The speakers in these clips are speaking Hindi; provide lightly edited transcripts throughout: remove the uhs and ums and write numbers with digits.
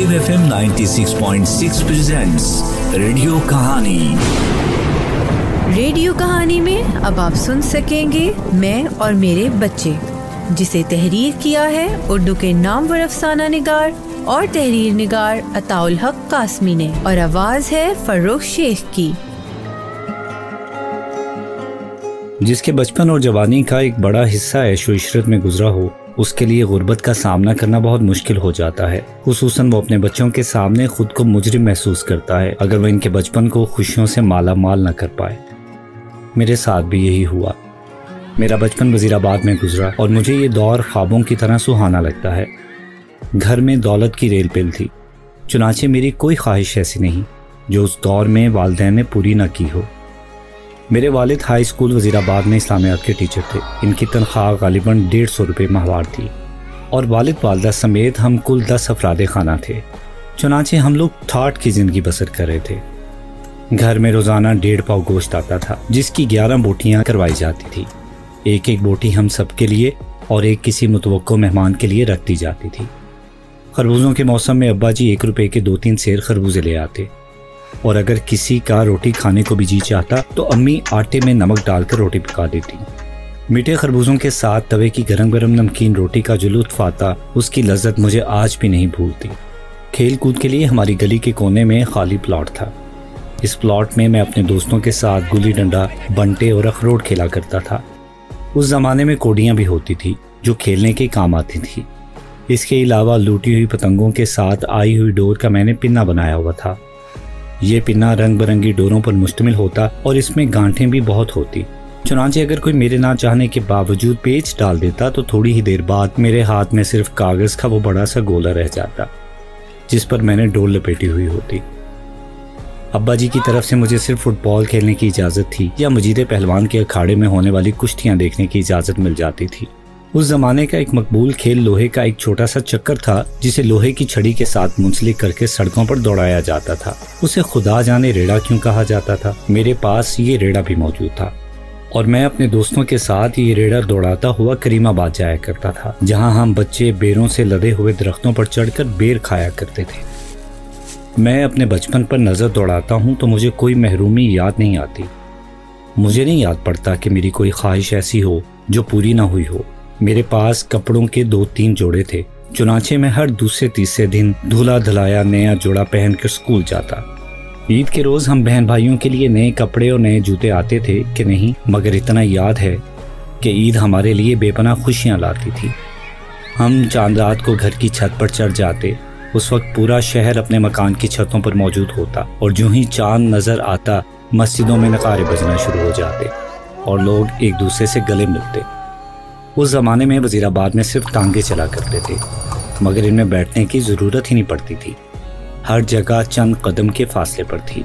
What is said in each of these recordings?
रेडियो FM 96.6 प्रेजेंट्स रेडियो कहानी। रेडियो कहानी में अब आप सुन सकेंगे मैं और मेरे बच्चे, जिसे तहरीर किया है उर्दू के नामवर अफसाना निगार और तहरीर निगार अताउल हक कासमी ने, और आवाज है फर्रुख शेख की। जिसके बचपन और जवानी का एक बड़ा हिस्सा ऐशो इशरत में गुजरा हो, उसके लिए गुर्बत का सामना करना बहुत मुश्किल हो जाता है। खुसूसन वो अपने बच्चों के सामने खुद को मुजरिम महसूस करता है अगर वह इनके बचपन को खुशियों से माला माल न कर पाए। मेरे साथ भी यही हुआ। मेरा बचपन वजीराबाद में गुजरा और मुझे ये दौर ख्वाबों की तरह सुहाना लगता है। घर में दौलत की रेल पेल थी, चुनाचे मेरी कोई ख्वाहिश ऐसी नहीं जो उस दौर में वालिदैन ने पूरी न की हो। मेरे वालिद हाई स्कूल वजीराबाद में इस्लामियात के टीचर थे। इनकी तनख्वाह गालिबन 150 रुपये माहवार थी और वालिद वालदा समेत हम कुल 10 अफराद खाना थे। चुनाचे हम लोग ठाट की ज़िंदगी बसर कर रहे थे। घर में रोज़ाना 1.5 पाव गोश्त आता था, जिसकी 11 बोटियाँ करवाई जाती थी। एक एक बोटी हम सब के लिए और एक किसी मुतवक्को मेहमान के लिए रख दी जाती थी। खरबूजों के मौसम में अब्बा जी 1 रुपये के 2-3 सेर खरबूजे ले आते, और अगर किसी का रोटी खाने को भी जी चाहता तो अम्मी आटे में नमक डालकर रोटी पका देती। मीठे खरबूजों के साथ तवे की गरम गरम नमकीन रोटी का जो लुत्फ आता, उसकी लज्जत मुझे आज भी नहीं भूलती। खेल कूद के लिए हमारी गली के कोने में खाली प्लॉट था। इस प्लॉट में मैं अपने दोस्तों के साथ गुल्ली डंडा, बंटे और अखरोट खेला करता था। उस ज़माने में कोडियाँ भी होती थी जो खेलने के काम आती थी। इसके अलावा लूटी हुई पतंगों के साथ आई हुई डोर का मैंने पिन्ना बनाया हुआ था। ये पिन्ना रंग बिरंगी डोरों पर मुश्तमिल होता और इसमें गांठें भी बहुत होती। चुनांचे अगर कोई मेरे ना चाहने के बावजूद पेच डाल देता तो थोड़ी ही देर बाद मेरे हाथ में सिर्फ कागज़ का वो बड़ा सा गोला रह जाता जिस पर मैंने डोर लपेटी हुई होती। अब्बा जी की तरफ से मुझे सिर्फ फुटबॉल खेलने की इजाज़त थी या मजीद पहलवान के अखाड़े में होने वाली कुश्तियाँ देखने की इजाज़त मिल जाती थी। उस जमाने का एक मकबूल खेल लोहे का एक छोटा सा चक्कर था, जिसे लोहे की छड़ी के साथ मुंसलिक करके सड़कों पर दौड़ाया जाता था। उसे खुदा जाने रेड़ा क्यों कहा जाता था। मेरे पास ये रेड़ा भी मौजूद था और मैं अपने दोस्तों के साथ ये रेड़ा दौड़ाता हुआ करीमाबाद जाया करता था, जहां हम बच्चे बेरों से लदे हुए दरख्तों पर चढ़कर बेर खाया करते थे। मैं अपने बचपन पर नजर दौड़ाता हूँ तो मुझे कोई महरूमी याद नहीं आती। मुझे नहीं याद पड़ता कि मेरी कोई ख्वाहिश ऐसी हो जो पूरी ना हुई हो। मेरे पास कपड़ों के 2-3 जोड़े थे। चुनाचे में हर दूसरे तीसरे दिन धुला धुलाया नया जोड़ा पहनकर स्कूल जाता। ईद के रोज हम बहन भाइयों के लिए नए कपड़े और नए जूते आते थे कि नहीं, मगर इतना याद है कि ईद हमारे लिए बेपनाह खुशियां लाती थी। हम चांद रात को घर की छत पर चढ़ जाते। उस वक्त पूरा शहर अपने मकान की छतों पर मौजूद होता और जो ही चांद नजर आता मस्जिदों में नकारे बजना शुरू हो जाते और लोग एक दूसरे से गले मिलते। उस ज़माने में वजीराबाद में सिर्फ टांगे चला करते थे, मगर इनमें बैठने की ज़रूरत ही नहीं पड़ती थी। हर जगह चंद कदम के फासले पर थी।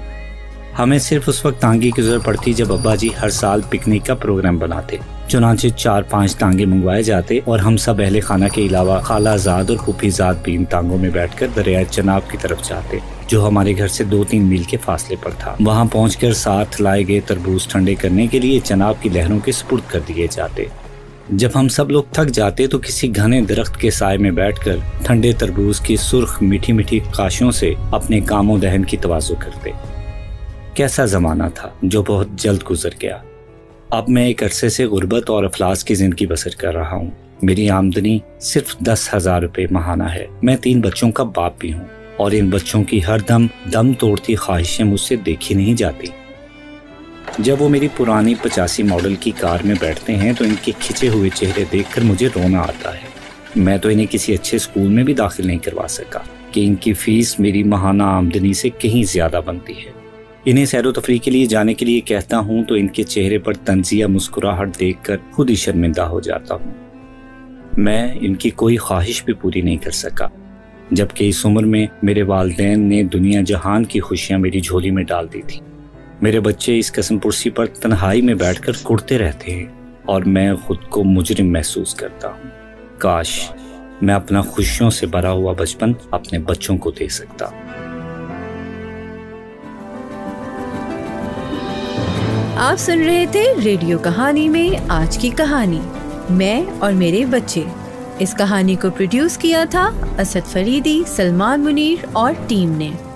हमें सिर्फ उस वक्त टांगे की ज़रूरत पड़ती जब अब्बा जी हर साल पिकनिक का प्रोग्राम बनाते। चुनांचे 4-5 टांगे मंगवाए जाते और हम सब अहले खाना के अलावा खालाजाद और फूफीजाद भी इन टांगों में बैठकर दरियाए चनाब की तरफ जाते, जो हमारे घर से 2-3 मील के फासले पर था। वहाँ पहुँचकर साथ लाए गए तरबूज ठंडे करने के लिए चनाब की लहरों के सुपुर्द कर दिए जाते। जब हम सब लोग थक जाते तो किसी घने दरख्त के साए में बैठकर ठंडे तरबूज की सुर्ख मीठी मीठी काशों से अपने कामों दहन की तवाज़ु करते। कैसा ज़माना था जो बहुत जल्द गुजर गया। अब मैं एक अरसे से गुर्बत और अफलास की ज़िंदगी बसर कर रहा हूँ। मेरी आमदनी सिर्फ 10,000 रुपये माहाना है। मैं 3 बच्चों का बाप भी हूँ और इन बच्चों की हर दम तोड़ती ख्वाहिशें मुझसे देखी नहीं जाती। जब वो मेरी पुरानी 85 मॉडल की कार में बैठते हैं तो इनके खिंचे हुए चेहरे देखकर मुझे रोना आता है। मैं तो इन्हें किसी अच्छे स्कूल में भी दाखिल नहीं करवा सका कि इनकी फीस मेरी माहाना आमदनी से कहीं ज़्यादा बनती है। इन्हें सैर व तफरीह के लिए जाने के लिए कहता हूँ तो इनके चेहरे पर तंजिया मुस्कुराहट देखकर खुद ही शर्मिंदा हो जाता हूँ। मैं इनकी कोई ख्वाहिश भी पूरी नहीं कर सका, जबकि इस उम्र में मेरे वालिदैन ने दुनिया जहान की खुशियाँ मेरी झोली में डाल दी थी। मेरे बच्चे इस कसम पुरसी पर तन्हाई में बैठकर कुड़ते रहते हैं और मैं खुद को मुजरिम महसूस करता हूँ। काश मैं अपना खुशियों से भरा हुआ बचपन अपने बच्चों को दे सकता। आप सुन रहे थे रेडियो कहानी में आज की कहानी मैं और मेरे बच्चे, इस कहानी को प्रोड्यूस किया था असद फरीदी, सलमान मुनीर और टीम ने।